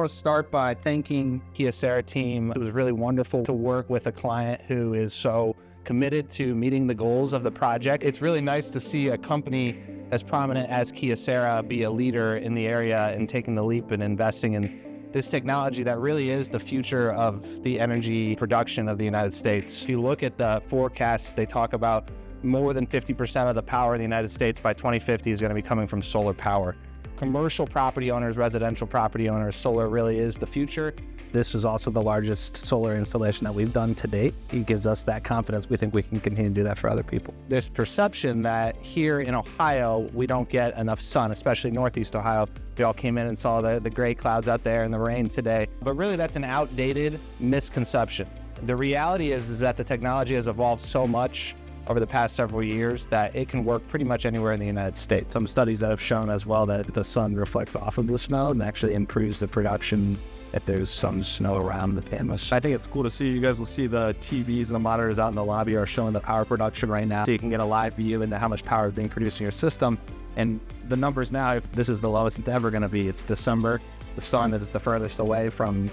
want to start by thanking KYOCERA team. It was really wonderful to work with a client who is so committed to meeting the goals of the project. It's really nice to see a company as prominent as KYOCERA be a leader in the area and taking the leap and investing in this technology that really is the future of the energy production of the United States. If you look at the forecasts, they talk about more than 50% of the power in the United States by 2050 is going to be coming from solar power. Commercial property owners, residential property owners, solar really is the future. This is also the largest solar installation that we've done to date. It gives us that confidence. We think we can continue to do that for other people. There's perception that here in Ohio, we don't get enough sun, especially Northeast Ohio. We all came in and saw the gray clouds out there and the rain today. But really, that's an outdated misconception. The reality is that the technology has evolved so much over the past several years that it can work pretty much anywhere in the United States. Some studies that have shown as well that the sun reflects off of the snow and actually improves the production if there's some snow around the canvas. I think it's cool to see. You guys will see the TVs and the monitors out in the lobby are showing the power production right now, so you can get a live view into how much power is being produced in your system. And the numbers now, if this is the lowest it's ever going to be. It's December. The sun is the furthest away from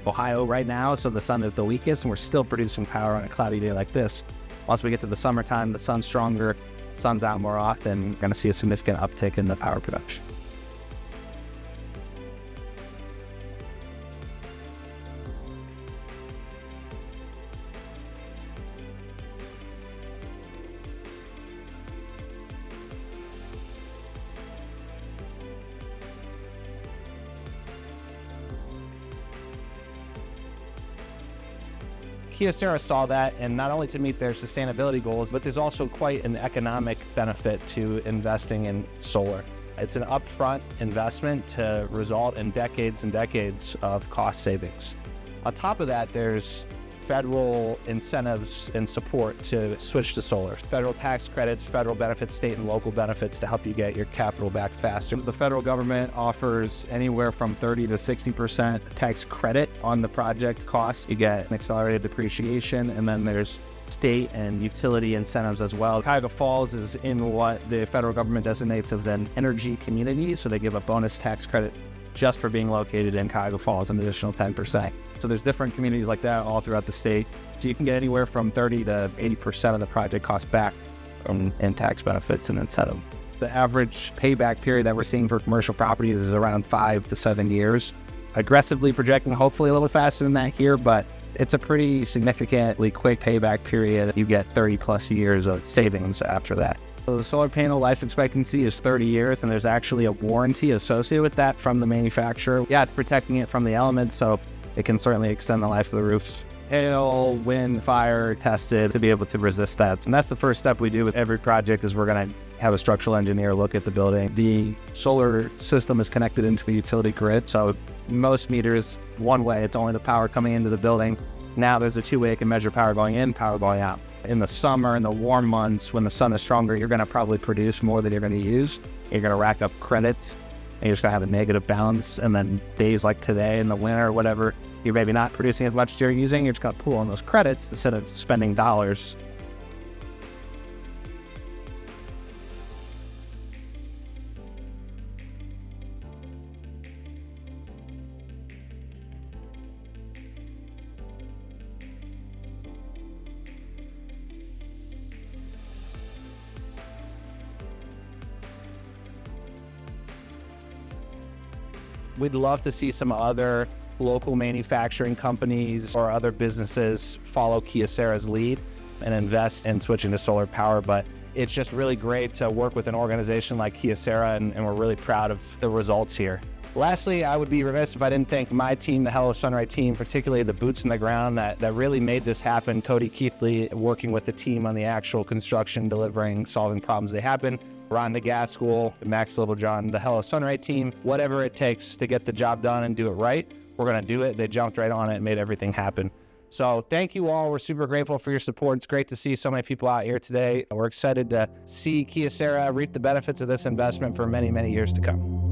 Ohio right now, so the sun is the weakest, and we're still producing power on a cloudy day like this. Once we get to the summertime, the sun's stronger, sun's out more often, we're going to see a significant uptick in the power production. KYOCERA saw that, and not only to meet their sustainability goals, but there's also quite an economic benefit to investing in solar. It's an upfront investment to result in decades and decades of cost savings. On top of that, there's federal incentives and support to switch to solar. Federal tax credits, federal benefits, state and local benefits to help you get your capital back faster. The federal government offers anywhere from 30 to 60% tax credit on the project cost. You get an accelerated depreciation, and then there's state and utility incentives as well. Cuyahoga Falls is in what the federal government designates as an energy community, so they give a bonus tax credit just for being located in Cuyahoga Falls, an additional 10%. So there's different communities like that all throughout the state. So you can get anywhere from 30 to 80% of the project cost back in tax benefits and incentive. The average payback period that we're seeing for commercial properties is around 5 to 7 years. Aggressively projecting hopefully a little bit faster than that here, but it's a pretty significantly quick payback period. You get 30 plus years of savings after that. So the solar panel life expectancy is 30 years, and there's actually a warranty associated with that from the manufacturer. Yeah, it's protecting it from the elements, so it can certainly extend the life of the roofs. Hail, wind, fire tested to be able to resist that. And that's the first step we do with every project is we're going to have a structural engineer look at the building. The solar system is connected into the utility grid, so most meters, one way, it's only the power coming into the building. Now there's a two-way it can measure power going in, power going out. In the summer, in the warm months, when the sun is stronger, you're going to probably produce more than you're going to use. You're going to rack up credits, and you're just going to have a negative balance. And then days like today in the winter or whatever, you're maybe not producing as much as you're using. You're just going to pull on those credits instead of spending dollars. We'd love to see some other local manufacturing companies or other businesses follow KYOCERA's lead and invest in switching to solar power, but it's just really great to work with an organization like KYOCERA, and we're really proud of the results here. Lastly, I would be remiss if I didn't thank my team, the Hello Sunray team, particularly the boots in the ground that really made this happen. Cody Keithley working with the team on the actual construction, delivering, solving problems they happen. Ron DeGaskell, Max Littlejohn, the Hello Sunray team, whatever it takes to get the job done and do it right, we're going to do it. They jumped right on it and made everything happen. So thank you all. We're super grateful for your support. It's great to see so many people out here today. We're excited to see KYOCERA reap the benefits of this investment for many, many years to come.